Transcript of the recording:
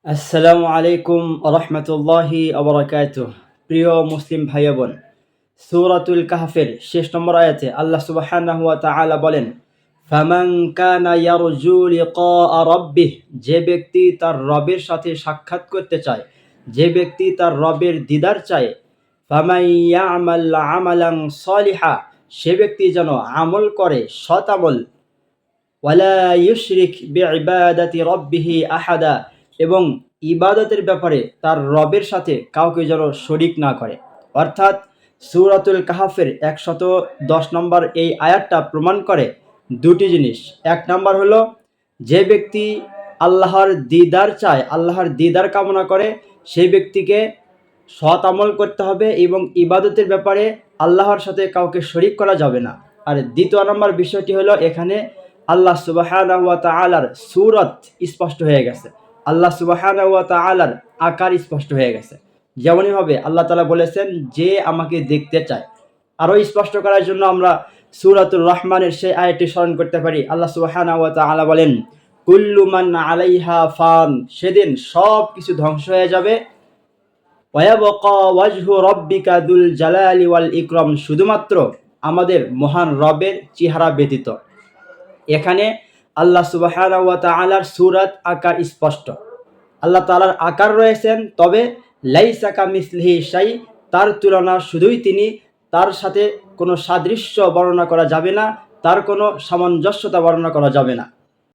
আসসালামু আলাইকুম রহমতুল্লাহি আবরাকাতুহ। প্রিয় মুসলিম ভাই বোন, সূরাতুল কাহফের শেষ নম্বর আয়াতে আল্লাহ সুবহানাহু ওয়া তাআলা বলেন, ফামান কানা ইয়ারজু লিকা রাব্বিহ, যে ব্যক্তি তার রবের সাথে সাক্ষাৎ করতে চায়, যে ব্যক্তি তার রবের দিদার চায়, ফামান ইয়ামাল আমালান সালিহা, সে ব্যক্তি যেন আমল করে সৎ আমল, ওয়ালা ইউশরিক বিইবাদাতি রাব্বিহি আহাদা, এবং ইবাদতের ব্যাপারে তার রবের সাথে কাউকে যেন শরিক না করে। অর্থাৎ সূরাতুল কাহফের 110 নম্বর এই আয়াতটা প্রমাণ করে দুটি জিনিস। এক নম্বর হলো, যে ব্যক্তি আল্লাহর দিদার চায়, আল্লাহর দিদার কামনা করে, সেই ব্যক্তিকে সৎ আমল করতে হবে এবং ইবাদতের ব্যাপারে আল্লাহর সাথে কাউকে শরিক করা যাবে না। আর দ্বিতীয় নম্বর বিষয়টি হলো, এখানে আল্লাহ সুবহানাহু ওয়া তাআলার সূরত স্পষ্ট হয়ে গেছে, আল্লাহ সুবহানাহু ওয়া তাআলার আকার স্পষ্ট হয়ে গেছে। যেমনইভাবে আল্লাহ তাআলা বলেছেন, যে আমাকে দেখতে চায়। আরও স্পষ্ট করার জন্য আমরা সূরাতুর রহমানের সেই আয়াতটি স্মরণ করতে পারি। আল্লাহ সুবহানাহু ওয়া তাআলা বলেন, কুল্লু মান আলাইহা ফান, সেদিন সব কিছু ধ্বংস হয়ে যাবে, ওয়ায়াবকা ওয়াজহু রাব্বিকা দুল জালালি ওয়াল ইকরাম, শুধুমাত্র আমাদের মহান রবের চেহারা ব্যতীত। এখানে আল্লাহ সুবহানাহু ওয়া তাআলার সূরত আকার স্পষ্ট, আল্লাহ তাআলার আকার রয়েছেন, তবে লাইসা কামিসলিহি শাই, তার তুলনা শুধুই তিনি, তার সাথে কোনো সাদৃশ্য বর্ণনা করা যাবে না, তার কোনো সামঞ্জস্যতা বর্ণনা করা যাবে না।